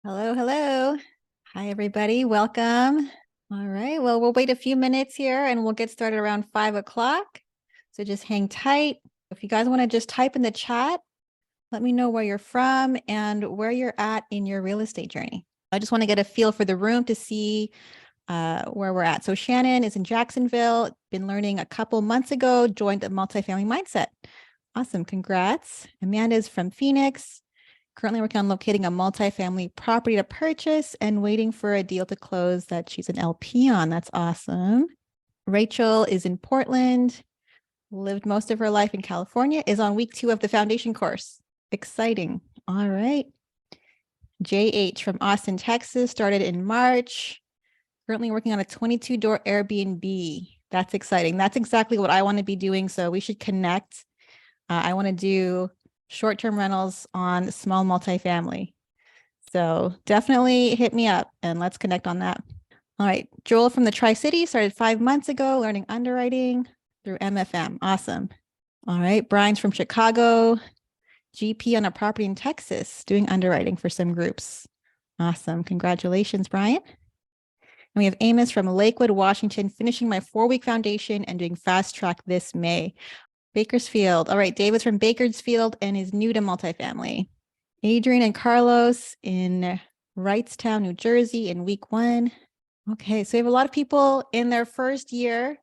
Hello, hello. Hi, everybody. Welcome. All right. Well, we'll wait a few minutes here and we'll get started around 5 o'clock. So just hang tight. If you guys want to just type in the chat, let me know where you're from and where you're at in your real estate journey. I just want to get a feel for the room to see where we're at. So Shannon is in Jacksonville, been learning a couple months ago, joined the multifamily mindset. Awesome. Congrats. Amanda is from Phoenix. Currently working on locating a multifamily property to purchase and waiting for a deal to close that she's an LP on. That's awesome. Rachel is in Portland, lived most of her life in California, is on week 2 of the foundation course. Exciting. All right. JH from Austin, Texas, started in March. Currently working on a 22-door Airbnb. That's exciting. That's exactly what I want to be doing. So we should connect. I want to do short-term rentals on small multifamily. So definitely hit me up and let's connect on that. All right. Joel from the Tri-City started 5 months ago learning underwriting through MFM. Awesome. All right. Brian's from Chicago, GP on a property in Texas, doing underwriting for some groups. Awesome. Congratulations, Brian. And we have Amos from Lakewood, Washington, finishing my 4-week foundation and doing fast track this May. Bakersfield. All right. David's from Bakersfield and is new to multifamily. Adrian and Carlos in Wrightstown, New Jersey in week 1. Okay. So we have a lot of people in their first year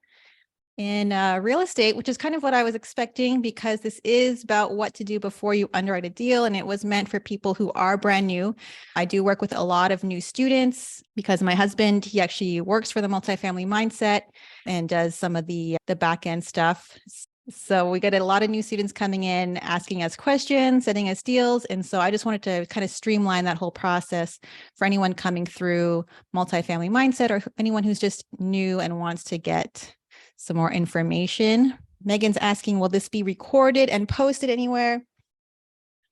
in real estate, which is kind of what I was expecting because this is about what to do before you underwrite a deal. And it was meant for people who are brand new. I do work with a lot of new students because my husband, he actually works for the multifamily mindset and does some of the back end stuff. So we get a lot of new students coming in, asking us questions, sending us deals. And so I just wanted to kind of streamline that whole process for anyone coming through multifamily mindset or anyone who's just new and wants to get some more information. Megan's asking, will this be recorded and posted anywhere?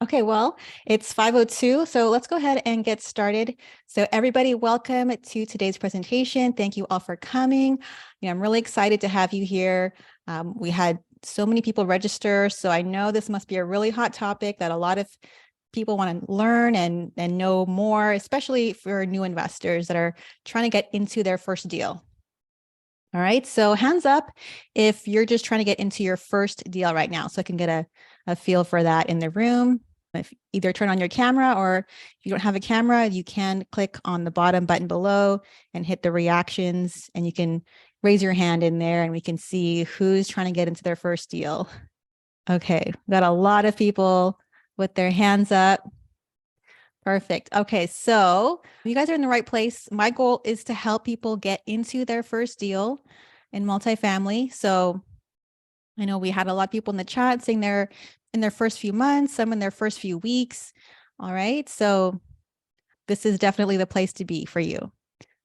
Okay, well, it's 5:02, so let's go ahead and get started. So everybody, welcome to today's presentation. Thank you all for coming. I'm really excited to have you here. We had so many people register, so I know this must be a really hot topic that a lot of people want to learn and know more, especially for new investors that are trying to get into their first deal. All right, so hands up if you're just trying to get into your first deal right now, so I can get a feel for that in the room. If either turn on your camera or if you don't have a camera, you can click on the bottom button below and hit the reactions, and you can raise your hand in there and we can see who's trying to get into their first deal. Okay, got a lot of people with their hands up. Perfect. Okay, so you guys are in the right place. My goal is to help people get into their first deal in multifamily. So I know we had a lot of people in the chat saying they're in their first few months, some in their first few weeks. All right, so this is definitely the place to be for you.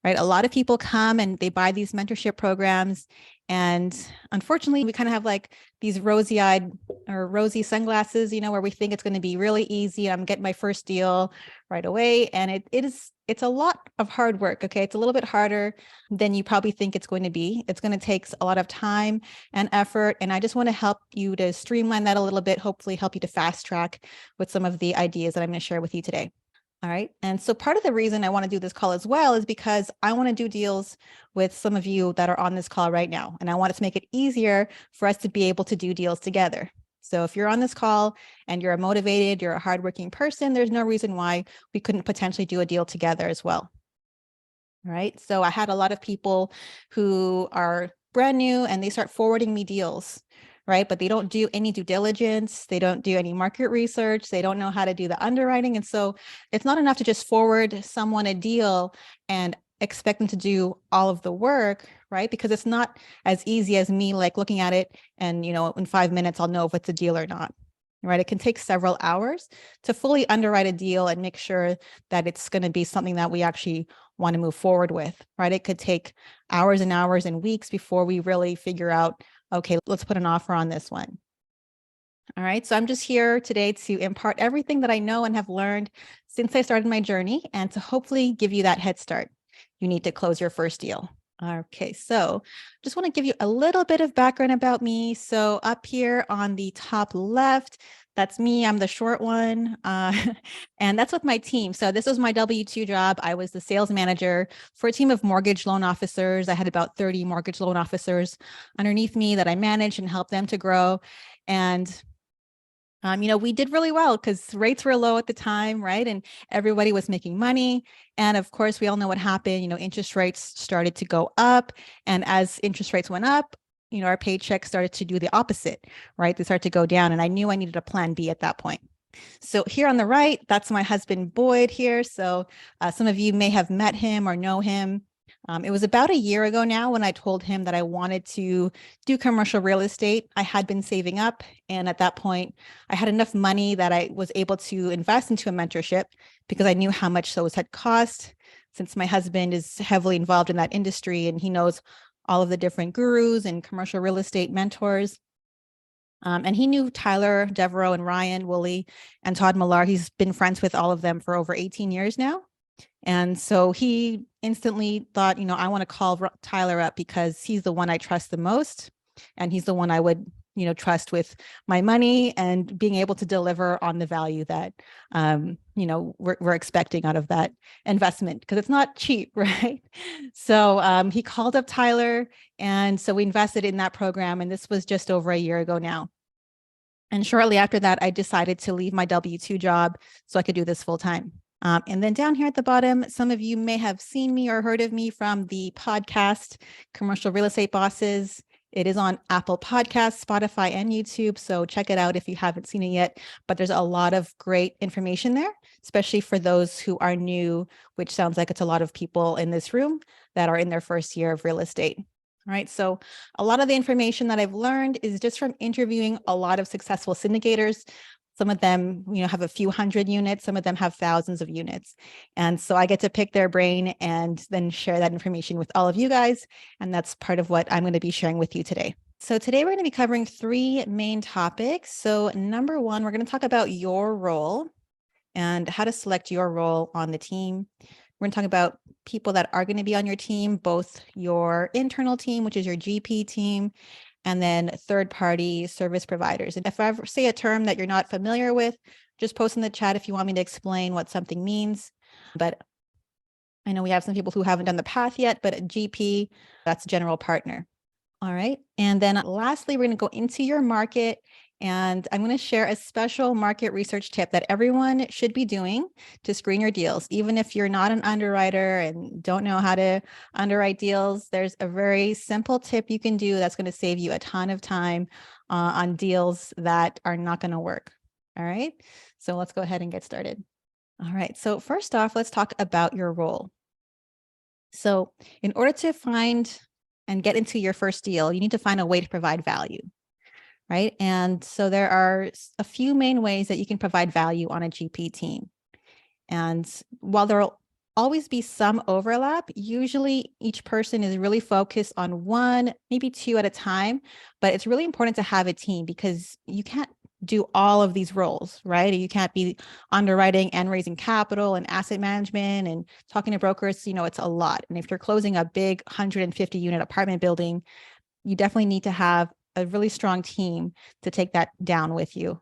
Right. A lot of people come and they buy these mentorship programs. And unfortunately, we kind of have like these rosy-eyed or rosy sunglasses, where we think it's going to be really easy. I'm getting my first deal right away. And it's a lot of hard work. Okay. It's a little bit harder than you probably think it's going to be. It's going to take a lot of time and effort. And I just want to help you to streamline that a little bit, hopefully help you to fast track with some of the ideas that I'm going to share with you today. All right. And so part of the reason I want to do this call as well is because I want to do deals with some of you that are on this call right now. And I want it to make it easier for us to be able to do deals together. So if you're on this call and you're motivated, you're a hardworking person, there's no reason why we couldn't potentially do a deal together as well. All right. So I had a lot of people who are brand new and they start forwarding me deals, right? But they don't do any due diligence. They don't do any market research. They don't know how to do the underwriting. And so it's not enough to just forward someone a deal and expect them to do all of the work, right? Because it's not as easy as me like looking at it and, in 5 minutes, I'll know if it's a deal or not, right? It can take several hours to fully underwrite a deal and make sure that it's going to be something that we actually want to move forward with, right? It could take hours and hours and weeks before we really figure out, okay, let's put an offer on this one. All right. So I'm just here today to impart everything that I know and have learned since I started my journey and to hopefully give you that head start you need to close your first deal. Okay, so just want to give you a little bit of background about me. So up here on the top left, that's me. I'm the short one. And that's with my team. So this was my W-2 job. I was the sales manager for a team of mortgage loan officers. I had about 30 mortgage loan officers underneath me that I managed and helped them to grow. And we did really well because rates were low at the time, right? And everybody was making money. And of course, we all know what happened. Interest rates started to go up. And as interest rates went up, our paychecks started to do the opposite, right? They started to go down. And I knew I needed a plan B at that point. So here on the right, that's my husband, Boyd, here. So some of you may have met him or know him. It was about a year ago now when I told him that I wanted to do commercial real estate. I had been saving up, and at that point, I had enough money that I was able to invest into a mentorship because I knew how much those had cost. Since my husband is heavily involved in that industry and he knows all of the different gurus and commercial real estate mentors. And he knew Tyler, Devereaux, and Ryan Woolley, and Todd Millar. He's been friends with all of them for over 18 years now. And so he instantly thought, I want to call Tyler up because he's the one I trust the most. And he's the one I would, trust with my money and being able to deliver on the value that, we're expecting out of that investment because it's not cheap, right? So he called up Tyler. And so we invested in that program. And this was just over a year ago now. And shortly after that, I decided to leave my W-2 job so I could do this full time. And then down here at the bottom, some of you may have seen me or heard of me from the podcast, Commercial Real Estate Bosses. It is on Apple Podcasts, Spotify, and YouTube. So check it out if you haven't seen it yet. But there's a lot of great information there, especially for those who are new, which sounds like it's a lot of people in this room that are in their first year of real estate. All right. So a lot of the information that I've learned is just from interviewing a lot of successful syndicators. Some of them, have a few hundred units. Some of them have thousands of units. And so I get to pick their brain and then share that information with all of you guys. And that's part of what I'm going to be sharing with you today. So today we're going to be covering three main topics. So number one, we're going to talk about your role and how to select your role on the team. We're going to talk about people that are going to be on your team, both your internal team, which is your GP team, and then third-party service providers. And if I ever say a term that you're not familiar with, just post in the chat if you want me to explain what something means. But I know we have some people who haven't done the path yet, but a GP, that's general partner. All right. And then lastly, we're going to go into your market. And I'm going to share a special market research tip that everyone should be doing to screen your deals. Even if you're not an underwriter and don't know how to underwrite deals, there's a very simple tip you can do that's going to save you a ton of time on deals that are not going to work. All right. So let's go ahead and get started. All right. So first off, let's talk about your role. So in order to find and get into your first deal, you need to find a way to provide value. Right. And so there are a few main ways that you can provide value on a GP team. And while there will always be some overlap, usually each person is really focused on one, maybe two at a time. But it's really important to have a team because you can't do all of these roles, right? You can't be underwriting and raising capital and asset management and talking to brokers. It's a lot. And if you're closing a big 150 unit apartment building, you definitely need to have a really strong team to take that down with you,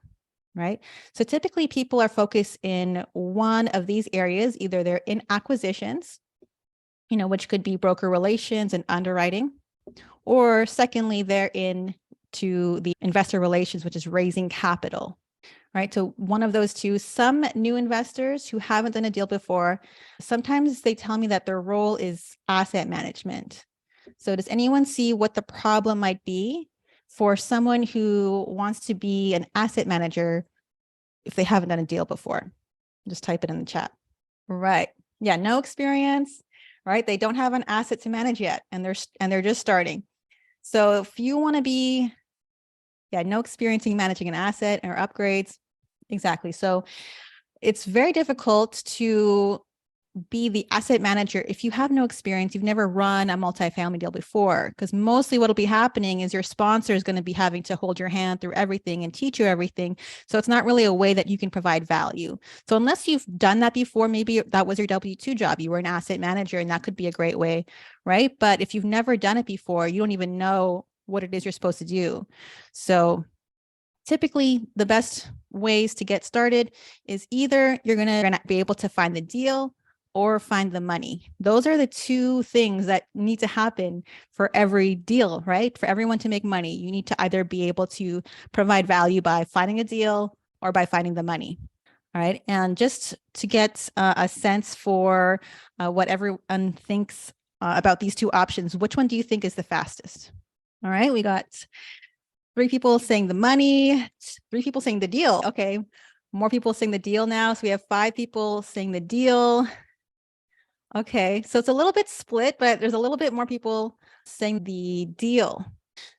right? So typically people are focused in one of these areas. Either they're in acquisitions, which could be broker relations and underwriting, or secondly, they're into the investor relations, which is raising capital, right? So one of those two. Some new investors who haven't done a deal before, sometimes they tell me that their role is asset management. So does anyone see what the problem might be for someone who wants to be an asset manager if they haven't done a deal before? Just type it in the chat. Right. Yeah, no experience, right? They don't have an asset to manage yet, and they're just starting. So if you want to be, no experience in managing an asset or upgrades, exactly. So it's very difficult to be the asset manager if you have no experience, you've never run a multifamily deal before, because mostly what will be happening is your sponsor is going to be having to hold your hand through everything and teach you everything. So it's not really a way that you can provide value. So unless you've done that before, maybe that was your W-2 job, you were an asset manager, and that could be a great way, right? But if you've never done it before, you don't even know what it is you're supposed to do. So typically the best ways to get started is either you're going to be able to find the deal or find the money. Those are the two things that need to happen for every deal, right? For everyone to make money, you need to either be able to provide value by finding a deal or by finding the money. All right. And just to get a sense for what everyone thinks about these two options, which one do you think is the fastest? All right. We got 3 people saying the money, 3 people saying the deal. Okay. More people saying the deal now. So we have 5 people saying the deal. Okay. So it's a little bit split, but there's a little bit more people saying the deal.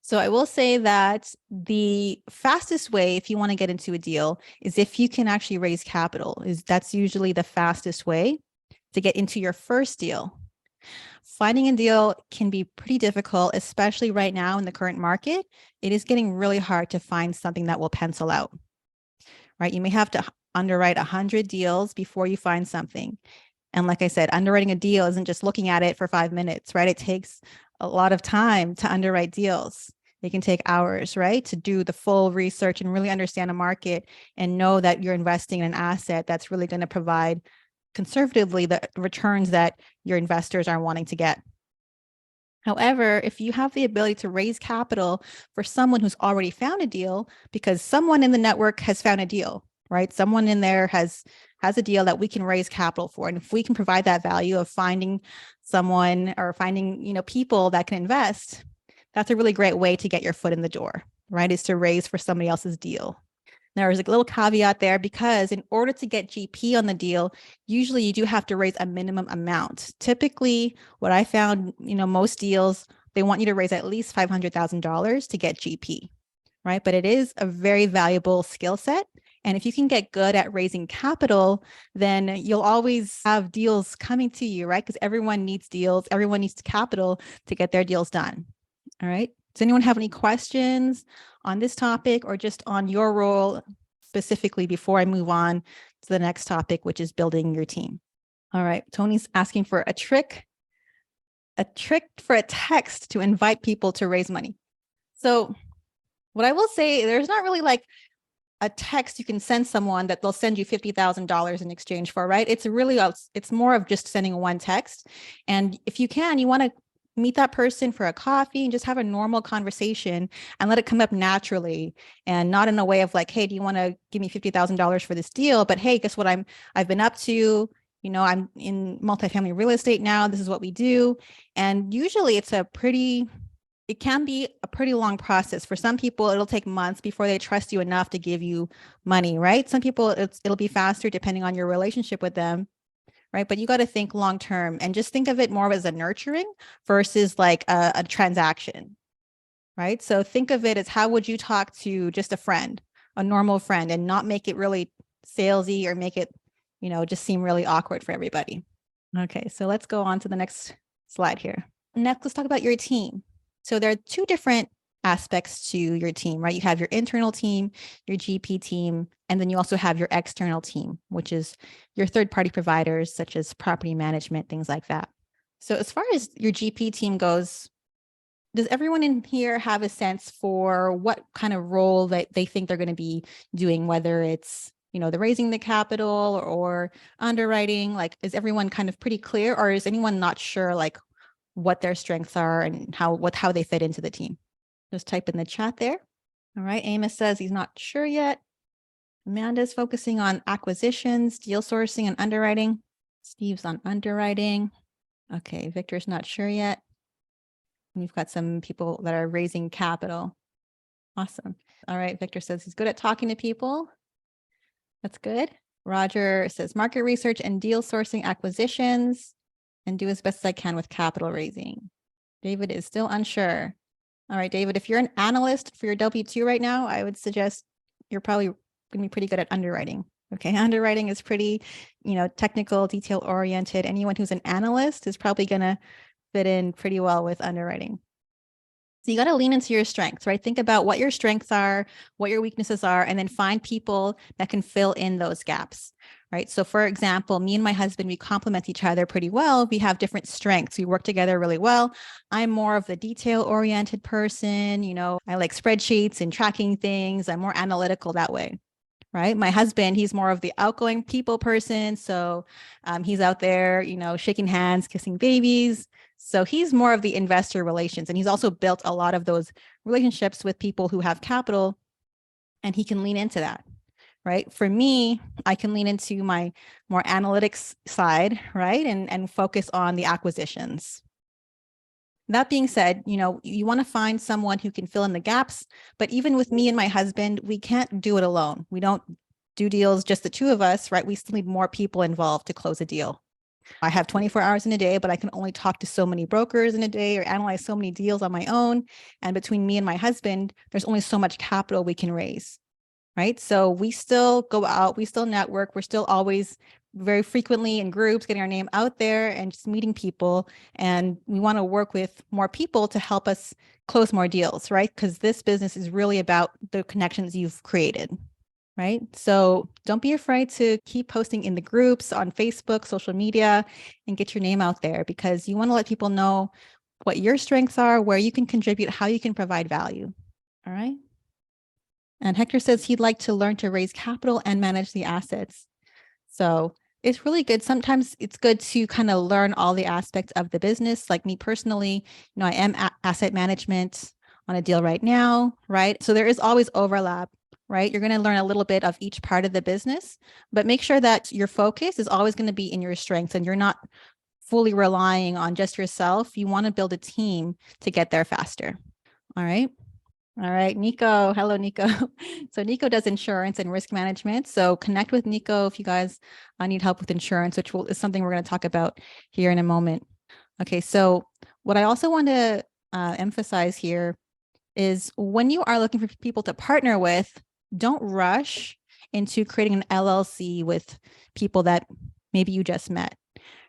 So I will say that the fastest way, if you want to get into a deal, is if you can actually raise capital. That's usually the fastest way to get into your first deal. Finding a deal can be pretty difficult, especially right now in the current market. It is getting really hard to find something that will pencil out, right? You may have to underwrite 100 deals before you find something. And like I said, underwriting a deal isn't just looking at it for 5 minutes, right? It takes a lot of time to underwrite deals. It can take hours, right? To do the full research and really understand a market and know that you're investing in an asset that's really going to provide conservatively the returns that your investors are wanting to get. However, if you have the ability to raise capital for someone who's already found a deal, because someone in the network has found a deal, right? Someone in there has a deal that we can raise capital for. And if we can provide that value of finding someone or finding, people that can invest, that's a really great way to get your foot in the door, right? Is to raise for somebody else's deal. There's a little caveat there, because in order to get GP on the deal, usually you do have to raise a minimum amount. Typically, what I found, most deals, they want you to raise at least $500,000 to get GP, right? But it is a very valuable skill set. And if you can get good at raising capital, then you'll always have deals coming to you, right? Because everyone needs deals. Everyone needs capital to get their deals done. All right. Does anyone have any questions on this topic or just on your role specifically before I move on to the next topic, which is building your team? All right. Tony's asking for a trick for a text to invite people to raise money. So what I will say, there's not really like a text you can send someone that they'll send you $50,000 in exchange for, right? It's more of just sending one text. And if you want to meet that person for a coffee and just have a normal conversation and let it come up naturally, and not in a way of like, hey, do you want to give me $50,000 for this deal? But hey, guess what I've been up to? I'm in multifamily real estate now. This is what we do. And usually it can be a pretty long process. For some people, it'll take months before they trust you enough to give you money, right? Some people, it'll be faster depending on your relationship with them, right? But you got to think long-term and just think of it more as a nurturing versus like a transaction, right? So think of it as, how would you talk to just a friend, a normal friend, and not make it really salesy or make it, just seem really awkward for everybody. Okay, so let's go on to the next slide here. Next, let's talk about your team. So there are 2 different aspects to your team, right? You have your internal team, your GP team, and then you also have your external team, which is your third-party providers, such as property management, things like that. So as far as your GP team goes, does everyone in here have a sense for what kind of role that they think they're going to be doing, whether it's, the raising the capital or underwriting? Like, is everyone kind of pretty clear, or is anyone not sure, like, what their strengths are and how they fit into the team? Just type in the chat there. All right. Amos says he's not sure yet. Amanda's focusing on acquisitions, deal sourcing, and underwriting. Steve's on underwriting. Okay. Victor's not sure yet. And you've got some people that are raising capital. Awesome. All right. Victor says he's good at talking to people. That's good. Roger says market research and deal sourcing, acquisitions, and do as best as I can with capital raising. David is still unsure. All right, David, if you're an analyst for your W-2 right now, I would suggest you're probably going to be pretty good at underwriting. Okay, underwriting is pretty, technical, detail oriented. Anyone who's an analyst is probably going to fit in pretty well with underwriting. So you got to lean into your strengths, right? Think about what your strengths are, what your weaknesses are, and then find people that can fill in those gaps, right? So for example, me and my husband, we complement each other pretty well. We have different strengths. We work together really well. I'm more of the detail oriented person. I like spreadsheets and tracking things. I'm more analytical that way. Right. My husband, he's more of the outgoing people person. So he's out there, shaking hands, kissing babies. So he's more of the investor relations. And he's also built a lot of those relationships with people who have capital, and he can lean into that. Right. For me, I can lean into my more analytics side, right, and focus on the acquisitions. That being said, you want to find someone who can fill in the gaps. But even with me and my husband, we can't do it alone. We don't do deals just the two of us, right? We still need more people involved to close a deal. I have 24 hours in a day, but I can only talk to so many brokers in a day or analyze so many deals on my own. And between me and my husband, there's only so much capital we can raise, right? So we still go out, we still network, we're still always very frequently in groups, getting our name out there and just meeting people. And we want to work with more people to help us close more deals, right? Because this business is really about the connections you've created, right? So don't be afraid to keep posting in the groups on Facebook, social media, and get your name out there, because you want to let people know what your strengths are, where you can contribute, how you can provide value. All right. And Hector says he'd like to learn to raise capital and manage the assets. So it's really good. Sometimes it's good to kind of learn all the aspects of the business. Like me personally, I am asset management on a deal right now, right? So there is always overlap, right? You're going to learn a little bit of each part of the business, but make sure that your focus is always going to be in your strengths and you're not fully relying on just yourself. You want to build a team to get there faster. All right. All right, Nico. Hello, Nico. So Nico does insurance and risk management. So connect with Nico if you guys need help with insurance, which is something we're going to talk about here in a moment. Okay, so what I also want to emphasize here is when you are looking for people to partner with, don't rush into creating an LLC with people that maybe you just met.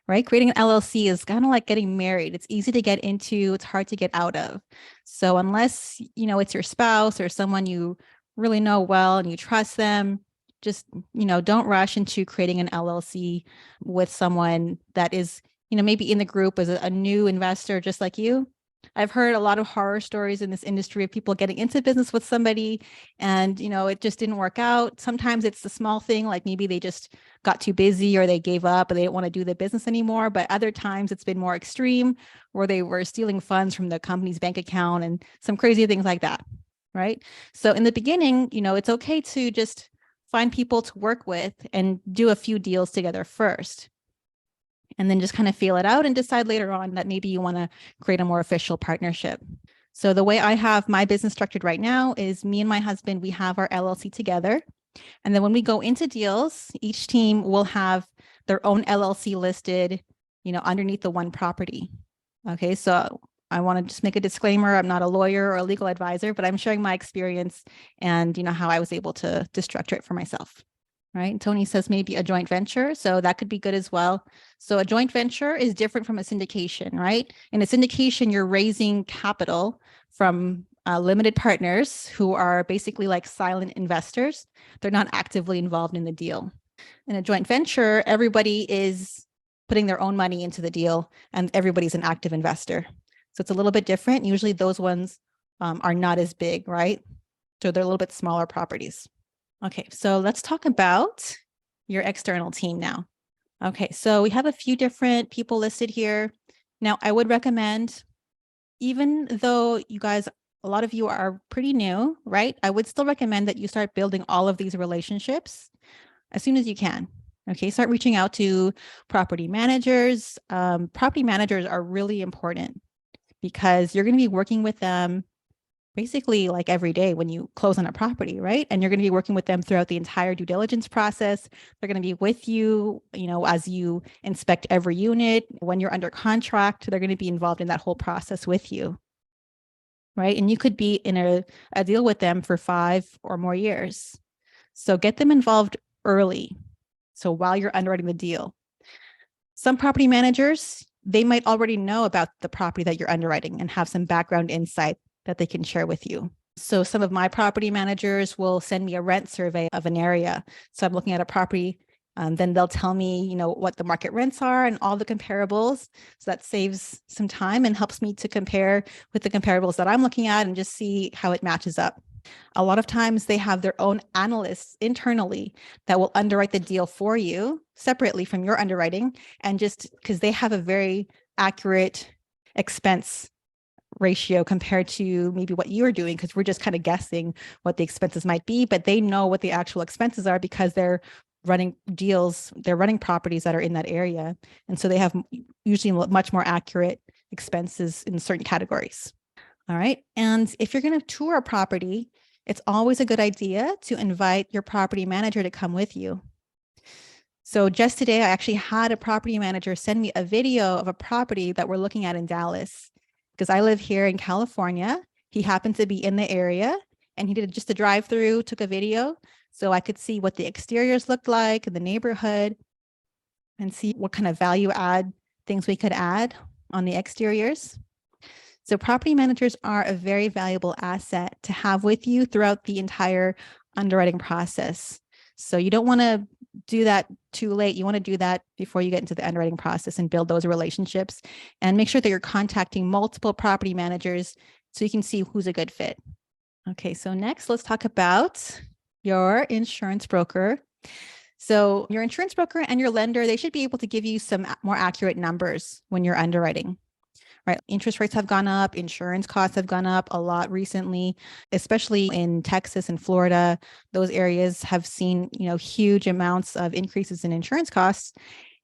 Right? Creating an LLC is kind of like getting married. It's easy to get into, it's hard to get out of. So unless, it's your spouse or someone you really know well and you trust them, just, don't rush into creating an LLC with someone that is, maybe in the group as a new investor just like you. I've heard a lot of horror stories in this industry of people getting into business with somebody and, it just didn't work out. Sometimes it's the small thing, like maybe they just got too busy or they gave up or they didn't want to do the business anymore. But other times it's been more extreme where they were stealing funds from the company's bank account and some crazy things like that. Right. So in the beginning, it's okay to just find people to work with and do a few deals together first. And then just kind of feel it out and decide later on that maybe you want to create a more official partnership. So the way I have my business structured right now is me and my husband, we have our LLC together. And then when we go into deals, each team will have their own LLC listed, underneath the one property. Okay, so I want to just make a disclaimer. I'm not a lawyer or a legal advisor, but I'm sharing my experience and, how I was able to structure it for myself. Right. Tony says maybe a joint venture. So that could be good as well. So a joint venture is different from a syndication, right? In a syndication, you're raising capital from limited partners who are basically like silent investors. They're not actively involved in the deal. In a joint venture, everybody is putting their own money into the deal and everybody's an active investor. So it's a little bit different. Usually those ones are not as big, right? So they're a little bit smaller properties. Okay, so let's talk about your external team now. Okay, so we have a few different people listed here. Now, I would recommend, even though you guys, a lot of you are pretty new, right? I would still recommend that you start building all of these relationships as soon as you can. Okay, start reaching out to property managers. Property managers are really important because you're going to be working with them basically like every day when you close on a property, right? And you're going to be working with them throughout the entire due diligence process. They're going to be with you, as you inspect every unit. When you're under contract, they're going to be involved in that whole process with you, right? And you could be in a deal with them for 5 or more years. So get them involved early. So while you're underwriting the deal, some property managers, they might already know about the property that you're underwriting and have some background insight that they can share with you. So some of my property managers will send me a rent survey of an area. So I'm looking at a property, then they'll tell me, what the market rents are and all the comparables. So that saves some time and helps me to compare with the comparables that I'm looking at and just see how it matches up. A lot of times they have their own analysts internally that will underwrite the deal for you separately from your underwriting. And just because they have a very accurate expense ratio compared to maybe what you're doing, because we're just kind of guessing what the expenses might be, but they know what the actual expenses are because they're running deals, they're running properties that are in that area. And so they have usually much more accurate expenses in certain categories. All right. And if you're going to tour a property, it's always a good idea to invite your property manager to come with you. So just today, I actually had a property manager send me a video of a property that we're looking at in Dallas, because I live here in California. He happened to be in the area and he did just a drive through, took a video so I could see what the exteriors looked like in the neighborhood and see what kind of value add things we could add on the exteriors. So property managers are a very valuable asset to have with you throughout the entire underwriting process. So you don't want to do that too late. You want to do that before you get into the underwriting process and build those relationships and make sure that you're contacting multiple property managers so you can see who's a good fit. Okay, so next let's talk about your insurance broker. So your insurance broker and your lender, they should be able to give you some more accurate numbers when you're underwriting. Right. Interest rates have gone up. Insurance costs have gone up a lot recently, especially in Texas and Florida. Those areas have seen, huge amounts of increases in insurance costs.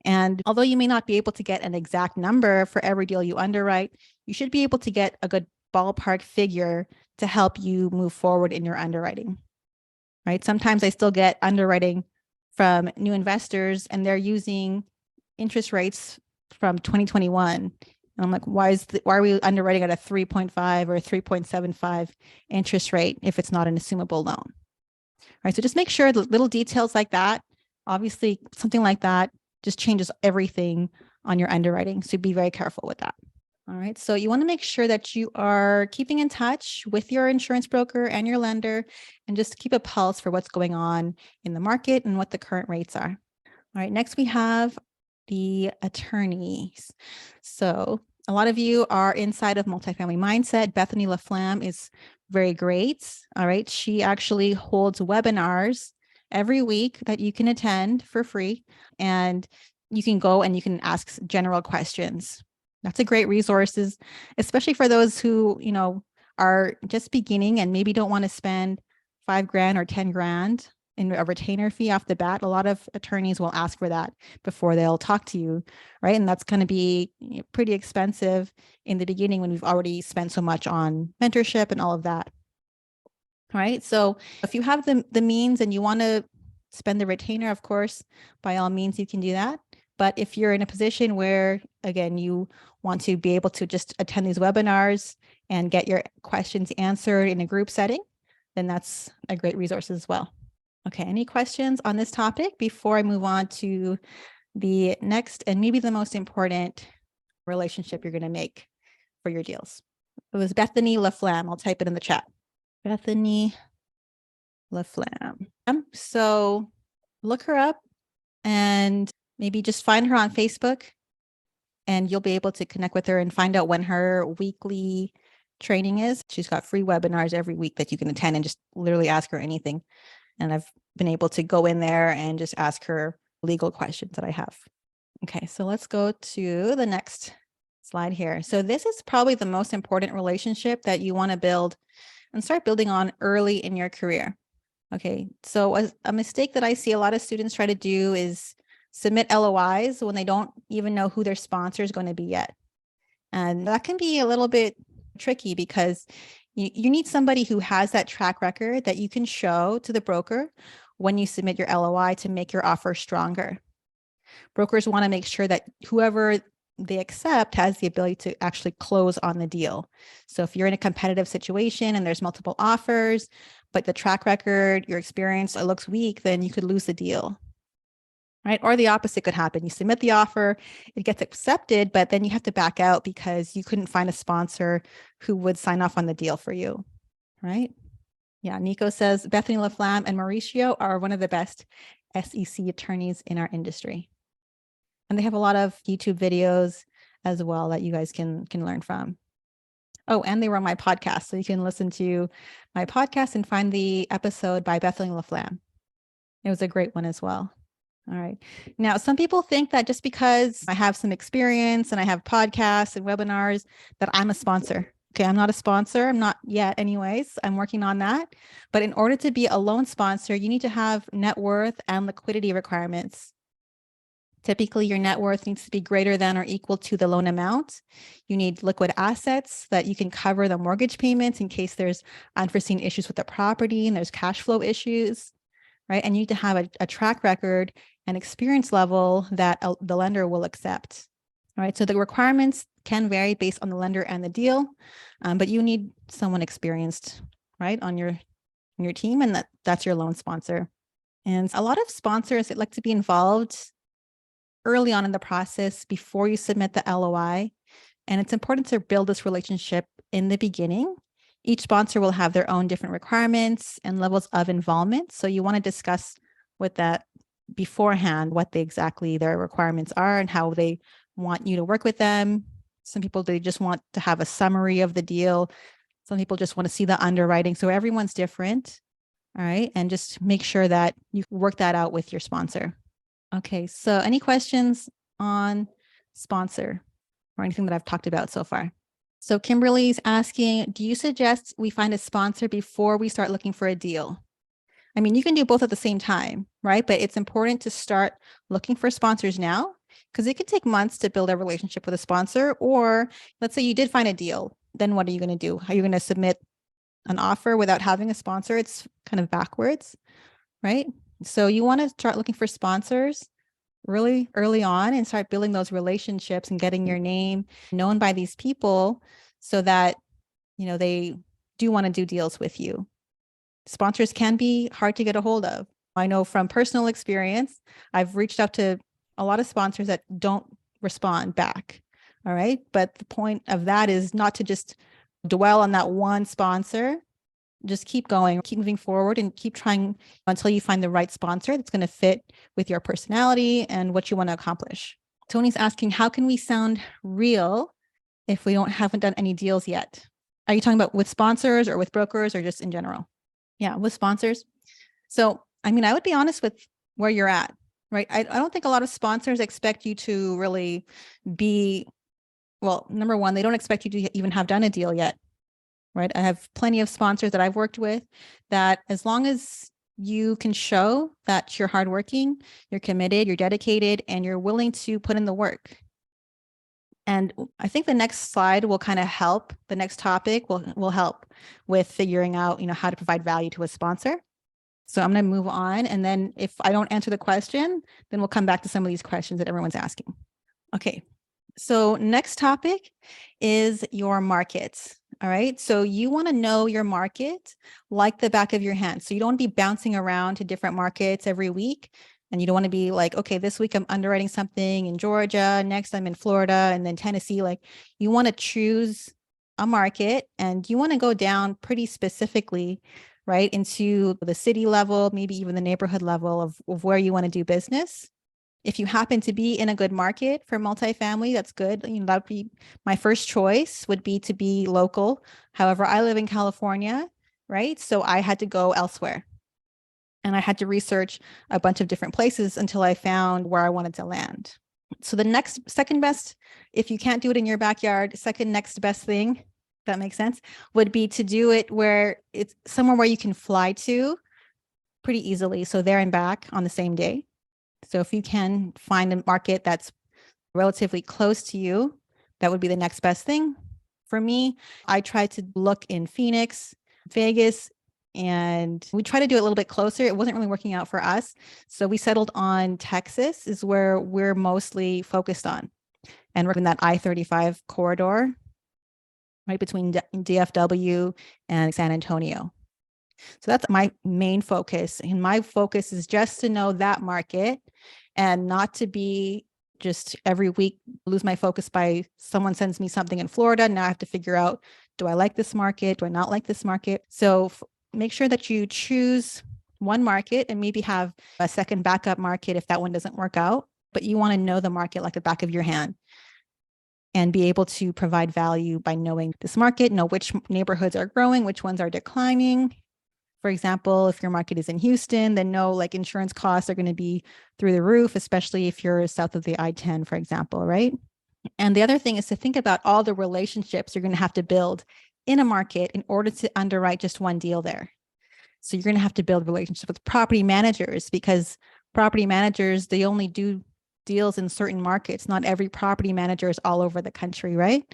And although you may not be able to get an exact number for every deal you underwrite, you should be able to get a good ballpark figure to help you move forward in your underwriting. Right. Sometimes I still get underwriting from new investors and they're using interest rates from 2021. And I'm like, why are we underwriting at a 3.5 or 3.75 interest rate if it's not an assumable loan? All right. So just make sure the little details like that, obviously something like that just changes everything on your underwriting. So be very careful with that. All right. So you want to make sure that you are keeping in touch with your insurance broker and your lender and just keep a pulse for what's going on in the market and what the current rates are. All right. Next, we have the attorneys. So a lot of you are inside of Multifamily Mindset. Bethany LaFlamme is very great. All right. She actually holds webinars every week that you can attend for free. And you can go and you can ask general questions. That's a great resource, especially for those who, are just beginning and maybe don't want to spend $5,000 or $10,000 in a retainer fee off the bat. A lot of attorneys will ask for that before they'll talk to you, right? And that's going to be pretty expensive in the beginning when we've already spent so much on mentorship and all of that, right? So if you have the means and you want to spend the retainer, of course, by all means, you can do that. But if you're in a position where, again, you want to be able to just attend these webinars and get your questions answered in a group setting, then that's a great resource as well. Okay, any questions on this topic before I move on to the next and maybe the most important relationship you're going to make for your deals? It was Bethany LaFlamme. I'll type it in the chat. Bethany LaFlamme. So look her up and maybe just find her on Facebook and you'll be able to connect with her and find out when her weekly training is. She's got free webinars every week that you can attend and just literally ask her anything. And I've been able to go in there and just ask her legal questions that I have. Okay, so let's go to the next slide here. So this is probably the most important relationship that you want to build and start building on early in your career. Okay, so a mistake that I see a lot of students try to do is submit LOIs when they don't even know who their sponsor is going to be yet. And that can be a little bit tricky because you need somebody who has that track record that you can show to the broker when you submit your LOI to make your offer stronger. Brokers want to make sure that whoever they accept has the ability to actually close on the deal. So if you're in a competitive situation and there's multiple offers, but the track record, your experience, it looks weak, then you could lose the deal. Right? Or the opposite could happen. You submit the offer, it gets accepted, but then you have to back out because you couldn't find a sponsor who would sign off on the deal for you. Right? Yeah. Nico says Bethany LaFlamme and Mauricio are one of the best SEC attorneys in our industry. And they have a lot of YouTube videos as well that you guys can learn from. Oh, and they were on my podcast. So you can listen to my podcast and find the episode by Bethany LaFlamme. It was a great one as well. All right. Now, some people think that just because I have some experience and I have podcasts and webinars, that I'm a sponsor. Okay. I'm not a sponsor. I'm not yet anyways. I'm working on that. But in order to be a loan sponsor, you need to have net worth and liquidity requirements. Typically, your net worth needs to be greater than or equal to the loan amount. You need liquid assets that you can cover the mortgage payments in case there's unforeseen issues with the property and there's cash flow issues, right? And you need to have a track record and experience level that the lender will accept. All right. So the requirements can vary based on the lender and the deal, but you need someone experienced, right, on your team, and that's your loan sponsor. And a lot of sponsors that like to be involved early on in the process before you submit the LOI. And it's important to build this relationship in the beginning. Each sponsor will have their own different requirements and levels of involvement. So you want to discuss with that beforehand what exactly their requirements are and how they want you to work with them. Some people, they just want to have a summary of the deal. Some people just want to see the underwriting. So everyone's different. All right. And just make sure that you work that out with your sponsor. Okay. So any questions on sponsor or anything that I've talked about so far? So Kimberly's asking, do you suggest we find a sponsor before we start looking for a deal? I mean, you can do both at the same time, right? But it's important to start looking for sponsors now because it could take months to build a relationship with a sponsor. Or let's say you did find a deal. Then what are you going to do? Are you going to submit an offer without having a sponsor? It's kind of backwards, right? So you want to start looking for sponsors really early on and start building those relationships and getting your name known by these people so that, you know, they do want to do deals with you. Sponsors can be hard to get a hold of. I know from personal experience, I've reached out to a lot of sponsors that don't respond back. All right. But the point of that is not to just dwell on that one sponsor. Just keep going, keep moving forward and keep trying until you find the right sponsor that's going to fit with your personality and what you want to accomplish. Tony's asking, how can we sound real if we haven't done any deals yet? Are you talking about with sponsors or with brokers or just in general? Yeah, with sponsors. So, I mean, I would be honest with where you're at, right? I don't think a lot of sponsors expect you to really be, well, number one, they don't expect you to even have done a deal yet. Right. I have plenty of sponsors that I've worked with that as long as you can show that you're hardworking, you're committed, you're dedicated, and you're willing to put in the work. And I think the next slide will kind of help. The next topic will help with figuring out, you know, how to provide value to a sponsor. So I'm going to move on. And then if I don't answer the question, then we'll come back to some of these questions that everyone's asking. Okay. So next topic is your market. All right. So you want to know your market like the back of your hand. So you don't want to be bouncing around to different markets every week. And you don't want to be like, okay, this week I'm underwriting something in Georgia. Next I'm in Florida and then Tennessee. Like you want to choose a market and you want to go down pretty specifically, right, into the city level, maybe even the neighborhood level of where you want to do business. If you happen to be in a good market for multifamily, that's good. You know, that would be my first choice would be to be local. However, I live in California, right? So I had to go elsewhere. And I had to research a bunch of different places until I found where I wanted to land. So the second best, if you can't do it in your backyard, second next best thing, if that makes sense, would be to do it where it's somewhere where you can fly to pretty easily. So there and back on the same day. So if you can find a market that's relatively close to you, that would be the next best thing. For me, I tried to look in Phoenix, Vegas, and we tried to do it a little bit closer. It wasn't really working out for us. So we settled on Texas is where we're mostly focused on. And we're in that I-35 corridor, right between DFW and San Antonio. So that's my main focus. And my focus is just to know that market and not to be just every week lose my focus by someone sends me something in Florida. Now I have to figure out, do I like this market? Do I not like this market? So make sure that you choose one market and maybe have a second backup market if that one doesn't work out. But you want to know the market like the back of your hand and be able to provide value by knowing this market, know which neighborhoods are growing, which ones are declining. For example, if your market is in Houston, then know like insurance costs are going to be through the roof, especially if you're south of the I-10, for example, right? And the other thing is to think about all the relationships you're going to have to build in a market in order to underwrite just one deal there. So you're going to have to build relationships with property managers because property managers, they only do deals in certain markets. Not every property manager is all over the country, right?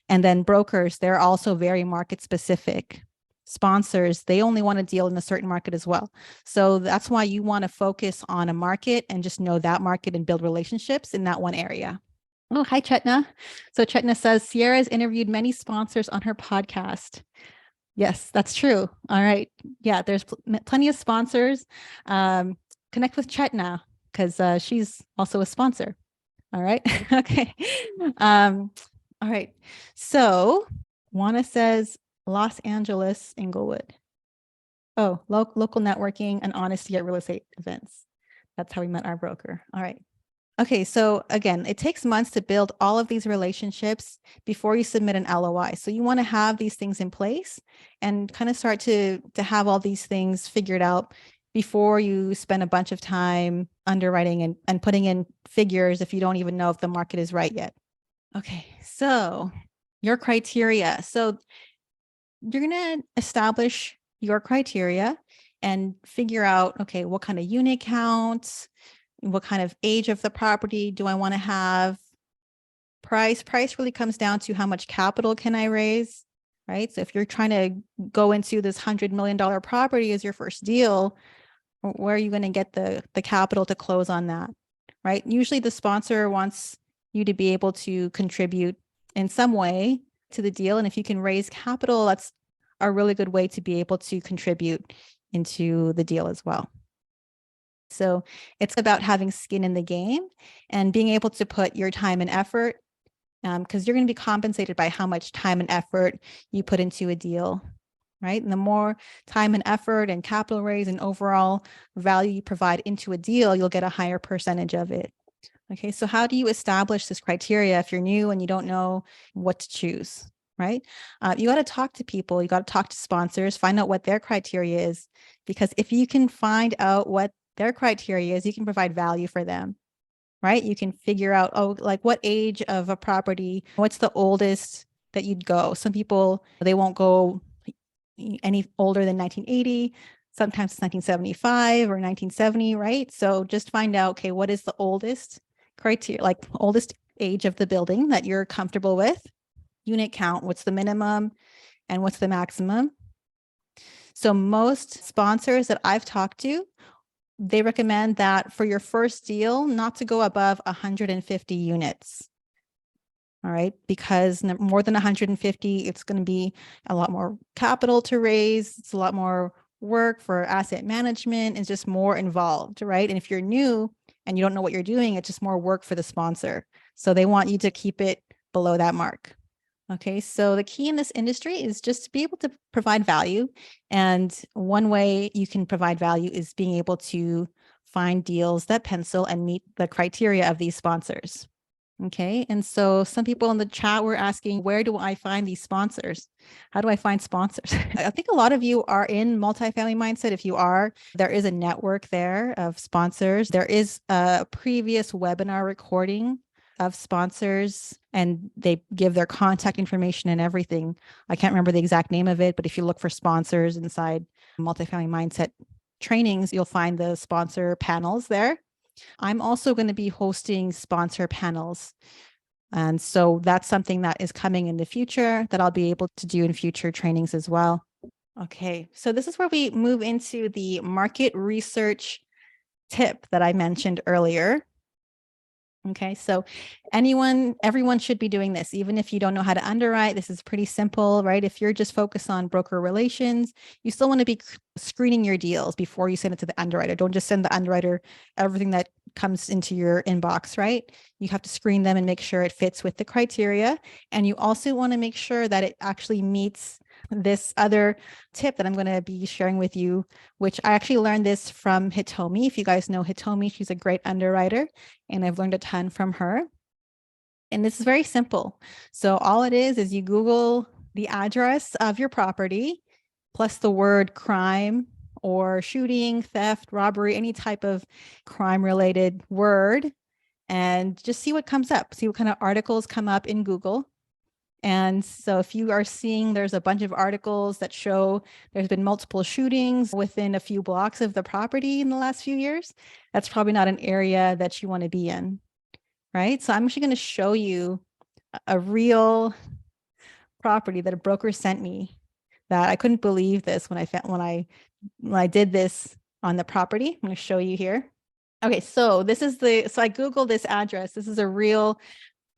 And then brokers, they're also very market specific. Sponsors, they only want to deal in a certain market as well. So that's why you want to focus on a market and just know that market and build relationships in that one area. Oh, hi, Chetna. So Chetna says Ciaara has interviewed many sponsors on her podcast. Yes, that's true. All right. Yeah, there's plenty of sponsors. Connect with Chetna because she's also a sponsor. All right. Okay. All right. So Juana says Los Angeles, Inglewood. Oh, local networking and honesty at real estate events. That's how we met our broker. All right. Okay, so again, it takes months to build all of these relationships before you submit an LOI. So you want to have these things in place and kind of start to have all these things figured out before you spend a bunch of time underwriting and putting in figures if you don't even know if the market is right yet. Okay, so your criteria. So you're going to establish your criteria and figure out, okay, what kind of unit counts, what kind of age of the property do I want to have? Price really comes down to how much capital can I raise, right? So if you're trying to go into this $100 million property as your first deal, where are you going to get the capital to close on that, right? Usually the sponsor wants you to be able to contribute in some way to the deal. And if you can raise capital, that's a really good way to be able to contribute into the deal as well. So it's about having skin in the game and being able to put your time and effort, because you're going to be compensated by how much time and effort you put into a deal, right? And the more time and effort and capital raise and overall value you provide into a deal, you'll get a higher percentage of it. Okay, so how do you establish this criteria if you're new and you don't know what to choose, right? You got to talk to people, you got to talk to sponsors, find out what their criteria is, because if you can find out what their criteria is, you can provide value for them, right? You can figure out, oh, like what age of a property, what's the oldest that you'd go. Some people, they won't go any older than 1980. Sometimes it's 1975 or 1970, right? So just find out, okay, what is the oldest criteria, like oldest age of the building that you're comfortable with? Unit count, what's the minimum and what's the maximum? So most sponsors that I've talked to, they recommend that for your first deal, not to go above 150 units. All right, because more than 150, it's going to be a lot more capital to raise. It's a lot more work for asset management. It's just more involved, right? And if you're new and you don't know what you're doing, it's just more work for the sponsor. So they want you to keep it below that mark. Okay, so the key in this industry is just to be able to provide value. And one way you can provide value is being able to find deals that pencil and meet the criteria of these sponsors. Okay, and so some people in the chat were asking, where do I find these sponsors? How do I find sponsors? I think a lot of you are in multifamily mindset. If you are, there is a network there of sponsors. There is a previous webinar recording of sponsors and they give their contact information and everything. I can't remember the exact name of it, but if you look for sponsors inside multifamily mindset trainings, you'll find the sponsor panels there. I'm also going to be hosting sponsor panels. And so that's something that is coming in the future that I'll be able to do in future trainings as well. Okay, so this is where we move into the market research tip that I mentioned earlier. Okay, so everyone should be doing this, even if you don't know how to underwrite. This is pretty simple, right? If you're just focused on broker relations, you still want to be screening your deals before you send it to the underwriter. Don't just send the underwriter everything that comes into your inbox, right? You have to screen them and make sure it fits with the criteria. And you also want to make sure that it actually meets this other tip that I'm going to be sharing with you, which I actually learned this from Hitomi. If you guys know Hitomi, she's a great underwriter, and I've learned a ton from her. And this is very simple. So all it is you Google the address of your property plus the word crime or shooting, theft, robbery, any type of crime related word, and just see what comes up, see what kind of articles come up in Google. And so if you are seeing there's a bunch of articles that show there's been multiple shootings within a few blocks of the property in the last few years, that's probably not an area that you want to be in, right? So I'm actually going to show you a real property that a broker sent me that I couldn't believe this when I did this on the property. I'm going to show you here. Okay, so so I Googled this address. This is a real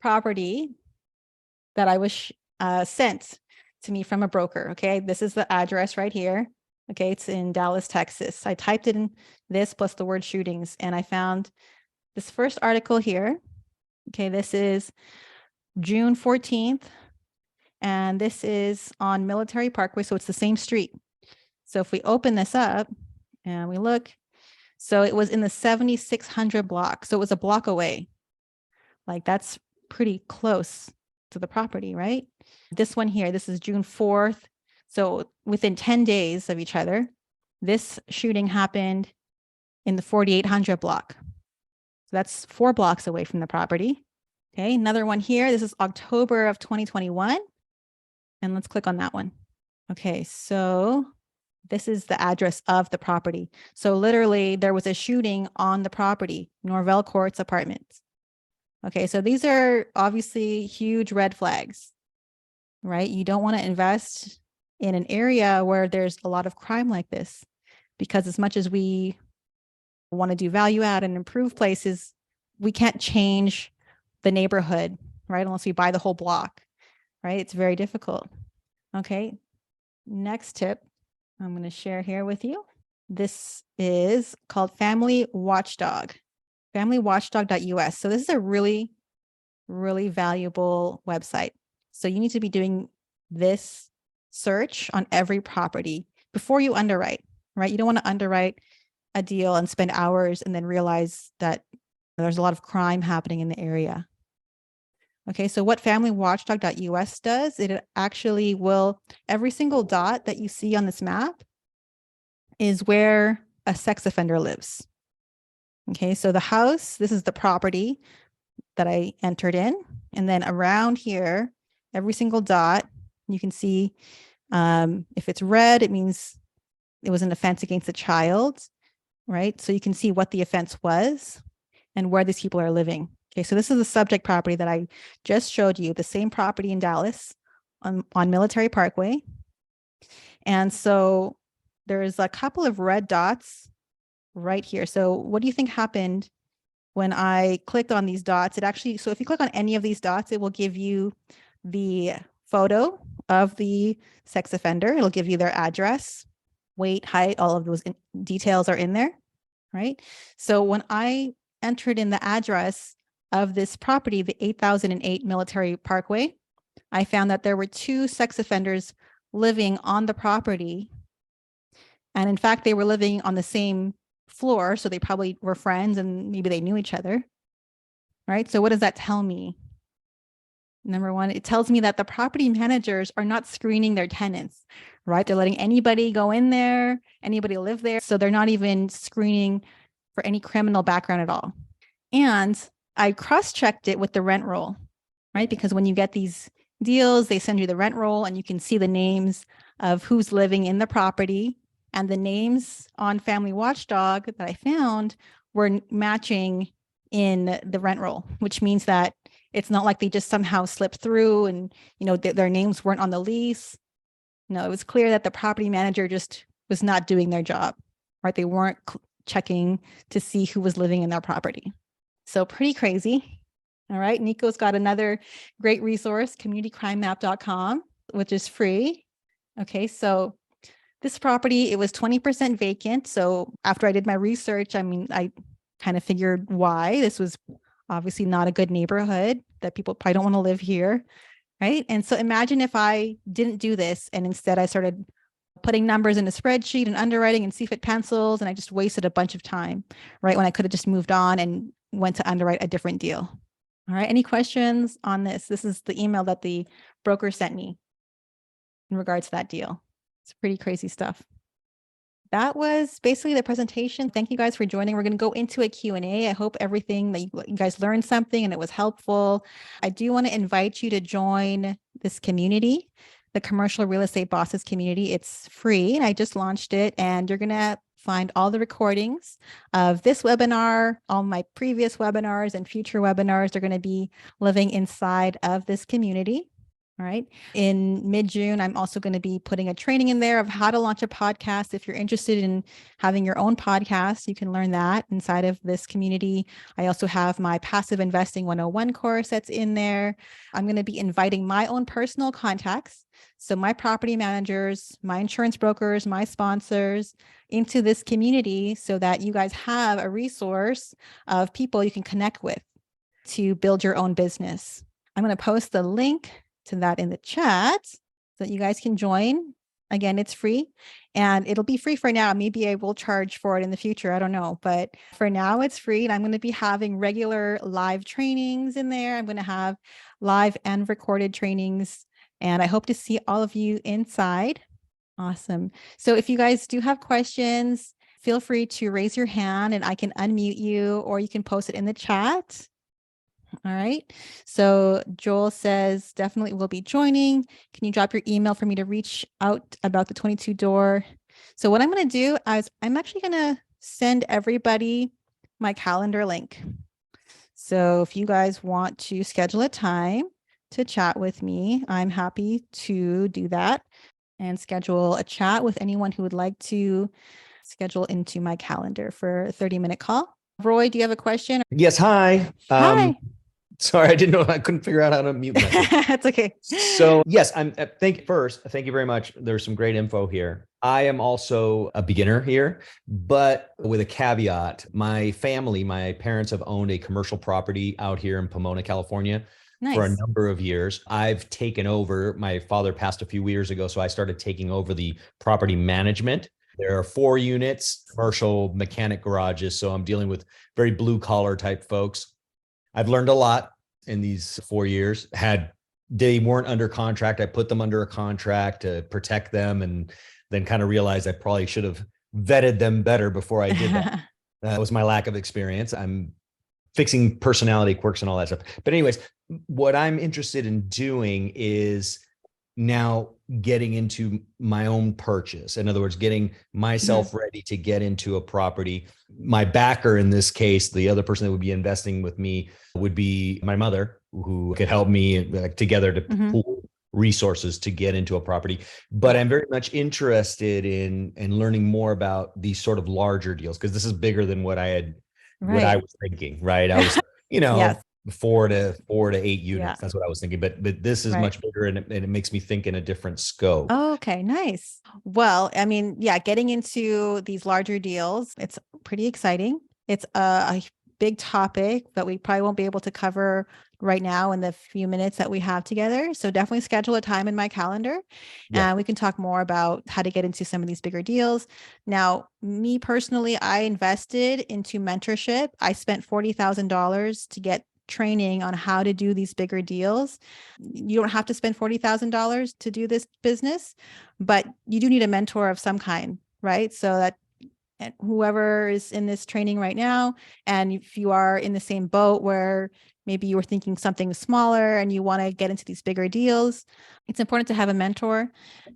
property that I was sent to me from a broker. Okay, this is the address right here. Okay, it's in Dallas, Texas. I typed in this plus the word shootings, and I found this first article here. Okay, this is June 14th, and this is on Military Parkway, so it's the same street. So if we open this up and we look, so it was in the 7600 block, so it was a block away. Like, that's pretty close to the property, right? This one here, this is June 4th. So within 10 days of each other, this shooting happened in the 4800 block. So that's 4 blocks away from the property. Okay, another one here. This is October of 2021. And let's click on that one. Okay, so this is the address of the property. So literally there was a shooting on the property, Norvell Courts Apartments. Okay, so these are obviously huge red flags, right? You don't want to invest in an area where there's a lot of crime like this, because as much as we want to do value add and improve places, we can't change the neighborhood, right? Unless we buy the whole block, right? It's very difficult. Okay, next tip I'm going to share here with you. This is called Family Watchdog, familywatchdog.us. So this is a really, really valuable website. So you need to be doing this search on every property before you underwrite, right? You don't want to underwrite a deal and spend hours and then realize that there's a lot of crime happening in the area. Okay, so what familywatchdog.us does, it actually will, every single dot that you see on this map is where a sex offender lives. Okay, so the house, this is the property that I entered in. And then around here, every single dot, you can see if it's red, it means it was an offense against a child, right? So you can see what the offense was and where these people are living. Okay, so this is the subject property that I just showed you, the same property in Dallas on Military Parkway. And so there's a couple of red dots right here. So what do you think happened when I clicked on these dots? It actually, so if you click on any of these dots, it will give you the photo of the sex offender. It'll give you their address, weight, height, all of those details are in there, right? So when I entered in the address of this property, the 8008 Military Parkway, I found that there were 2 sex offenders living on the property. And in fact, they were living on the same floor, so they probably were friends and maybe they knew each other, right? So what does that tell me? Number one, it tells me that the property managers are not screening their tenants, right? They're letting anybody go in there, anybody live there. So they're not even screening for any criminal background at all. And I cross-checked it with the rent roll, right? Because when you get these deals, they send you the rent roll and you can see the names of who's living in the property. And the names on Family Watchdog that I found were matching in the rent roll, which means that it's not like they just somehow slipped through and, you know, their names weren't on the lease. No, it was clear that the property manager just was not doing their job, right? They weren't checking to see who was living in their property. So pretty crazy. All right. Nico's got another great resource, communitycrimemap.com, which is free. Okay. So this property, it was 20% vacant. So after I did my research, I kind of figured why. This was obviously not a good neighborhood, that people probably don't want to live here. Right. And so imagine if I didn't do this and instead I started putting numbers in a spreadsheet and underwriting and CFIT pencils, and I just wasted a bunch of time, right? When I could have just moved on and went to underwrite a different deal. All right. Any questions on this? This is the email that the broker sent me in regards to that deal. It's pretty crazy stuff. That was basically the presentation. Thank you guys for joining. We're going to go into a Q&A. I hope everything that you guys learned something and it was helpful. I do want to invite you to join this community, the Commercial Real Estate Bosses community. It's free and I just launched it, and you're going to find all the recordings of this webinar, all my previous webinars and future webinars are going to be living inside of this community. All right. In mid-June, I'm also going to be putting a training in there of how to launch a podcast. If you're interested in having your own podcast, you can learn that inside of this community. I also have my Passive Investing 101 course that's in there. I'm going to be inviting my own personal contacts. So my property managers, my insurance brokers, my sponsors into this community so that you guys have a resource of people you can connect with to build your own business. I'm going to post the link to that in the chat so that you guys can join. Again, it's free and it'll be free for now. Maybe I will charge for it in the future. I don't know, but for now it's free. And I'm going to be having regular live trainings in there. I'm going to have live and recorded trainings, and I hope to see all of you inside. Awesome. So if you guys do have questions, feel free to raise your hand and I can unmute you, or you can post it in the chat. All right. So Joel says, definitely will be joining. Can you drop your email for me to reach out about the 22 door? So what I'm going to do is I'm actually going to send everybody my calendar link. So if you guys want to schedule a time to chat with me, I'm happy to do that and schedule a chat with anyone who would like to schedule into my calendar for a 30-minute call. Roy, do you have a question? Yes. Hi. Hi. Sorry, I didn't know. I couldn't figure out how to mute myself. That's okay. So yes, thank you very much. There's some great info here. I am also a beginner here, but with a caveat. My parents have owned a commercial property out here in Pomona, California. Nice. For a number of years. I've taken over. My father passed a few years ago, so I started taking over the property management. There are 4 units, commercial mechanic garages. So I'm dealing with very blue collar type folks. I've learned a lot in these 4 years. They weren't under contract. I put them under a contract to protect them, and then kind of realized I probably should have vetted them better before I did that. That was my lack of experience. I'm fixing personality quirks and all that stuff. But anyways, what I'm interested in doing is now getting into my own purchase. In other words, getting myself ready to get into a property. My backer in this case, the other person that would be investing with me would be my mother, who could help me together to pool resources to get into a property. But I'm very much interested in learning more about these sort of larger deals, because this is bigger than what I was thinking, right? I was, yes. 4 to 8 units. Yeah. That's what I was thinking. But this is much bigger, and it makes me think in a different scope. Oh, okay, nice. Well, I mean, yeah, getting into these larger deals, it's pretty exciting. It's a big topic that we probably won't be able to cover right now in the few minutes that we have together. So definitely schedule a time in my calendar, and we can talk more about how to get into some of these bigger deals. Now, me personally, I invested into mentorship. I spent $40,000 to get training on how to do these bigger deals. You don't have to spend $40,000 to do this business, but you do need a mentor of some kind, right? So that whoever is in this training right now, and if you are in the same boat where maybe you were thinking something smaller and you want to get into these bigger deals, it's important to have a mentor.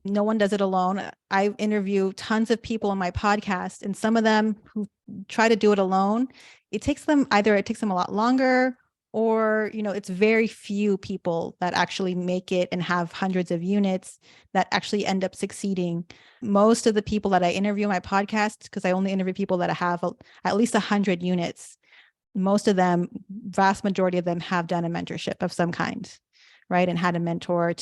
No one does it alone. I interview tons of people on my podcast, and some of them who try to do it alone, it takes them a lot longer, or, it's very few people that actually make it and have hundreds of units that actually end up succeeding. Most of the people that I interview on my podcast, because I only interview people that have at least 100 units, most of them, vast majority of them have done a mentorship of some kind, right? And had a mentor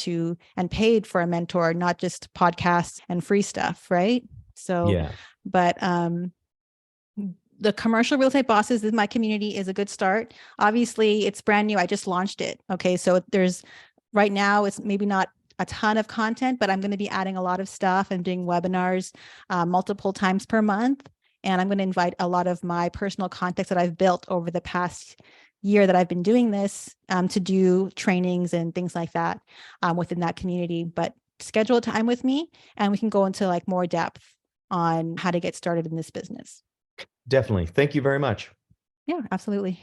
and paid for a mentor, not just podcasts and free stuff, right? So, Yeah. but the commercial real estate bosses in my community is a good start. Obviously, it's brand new. I just launched it. Okay. So right now, it's maybe not a ton of content, but I'm going to be adding a lot of stuff and doing webinars multiple times per month. And I'm going to invite a lot of my personal contacts that I've built over the past year that I've been doing this to do trainings and things like that within that community. But schedule a time with me and we can go into like more depth on how to get started in this business. Definitely. Thank you very much. Yeah, absolutely.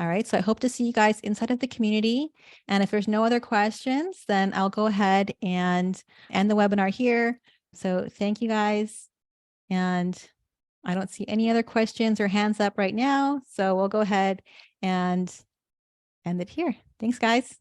All right. So I hope to see you guys inside of the community. And if there's no other questions, then I'll go ahead and end the webinar here. So thank you guys. And I don't see any other questions or hands up right now. So we'll go ahead and end it here. Thanks, guys.